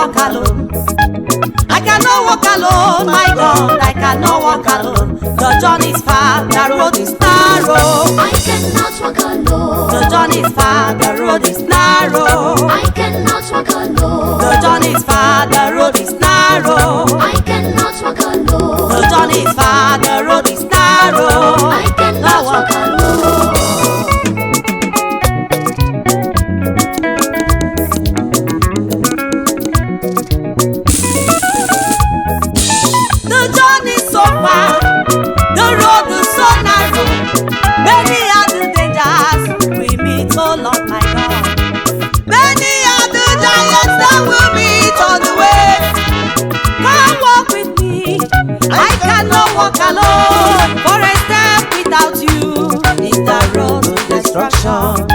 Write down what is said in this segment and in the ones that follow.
walk alone. I cannot walk alone, my God, I cannot walk alone. The journey is far, the road is narrow. I cannot walk alone. The journey is far, the road is narrow. I cannot walk alone. The journey is far, the road is narrow. I cannot walk alone. The journey is far, the road is narrow. I cannot walk alone. The journey is so far, the road is so narrow. Many are the dangers we meet, oh Lord my God. Many are the giants that we meet on the way. Come walk with me, I cannot walk alone. For a step without you is the road to destruction.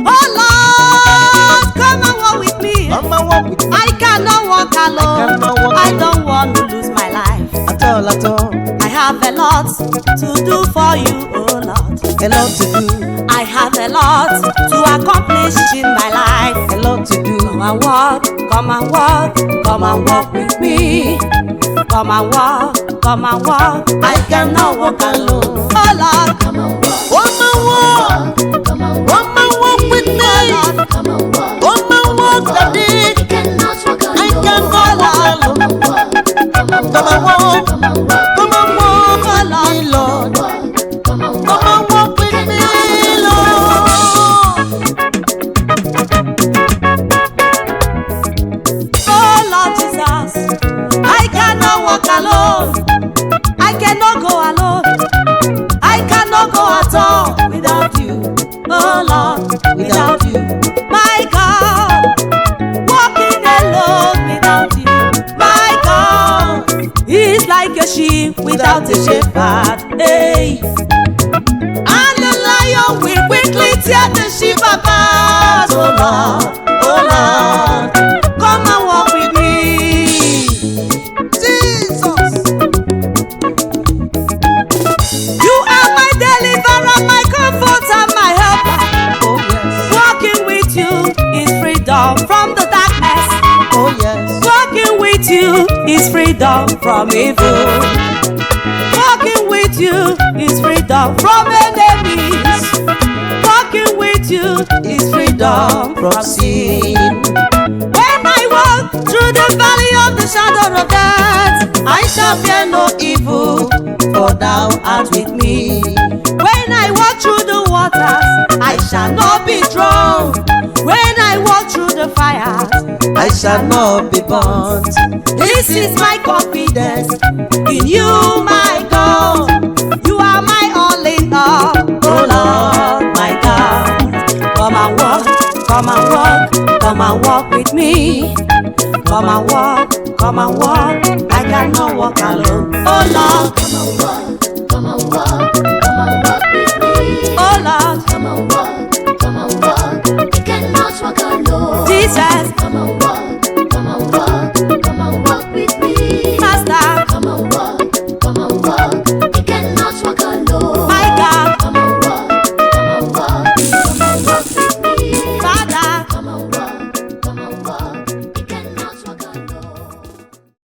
Oh Lord, come and walk with me. I cannot walk alone. I don't want to lose my life. At all. I have a lot to do for you, oh Lord. A lot to do, I have a lot to accomplish in my life. a lot to do. Come and walk, come and walk, come and walk with me. Come and walk, come and walk. I cannot walk alone. Oh Lord, Come and walk. One man walk, Come and walk. one man walk with me. oh Lord, Come and walk. One man walk, daddy. I cannot walk alone. I cannot walk alone. Come and Come and walk, Come and walk. come and walk oh with me, Lord. Lord. Come and walk. Come and walk with me, Lord. Oh Lord Jesus, I cannot walk alone. I cannot go alone. I cannot go at all without you. Oh Lord, without you. My God, walking alone without you. My God, is like a sheep without a shepherd. Hey. And the lion will quickly tear the sheep apart. Oh Lord, come and walk with me. Jesus, you are my deliverer, my comfort, and my helper. Oh yes, Walking with you is freedom from the darkness. oh yes. Walking with you is freedom from evil. Walking with you is freedom from enemies. Walking with you is freedom from sin. When I walk through the valley of the shadow of death, I shall fear no evil, for thou art with me. When I walk through the waters, I shall not be drowned. When I walk through the fires, I shall not be burnt. this is my confidence in you, my God. You are my all in all, oh Lord, my God. Come and walk, come and walk, come and walk with me. Come and walk, come and walk. I cannot walk alone, oh Lord, Come and walk. Come and walk. Come and walk with me. oh Lord. Come and walk. Come and walk. I cannot walk alone. Jesus, Come and walk.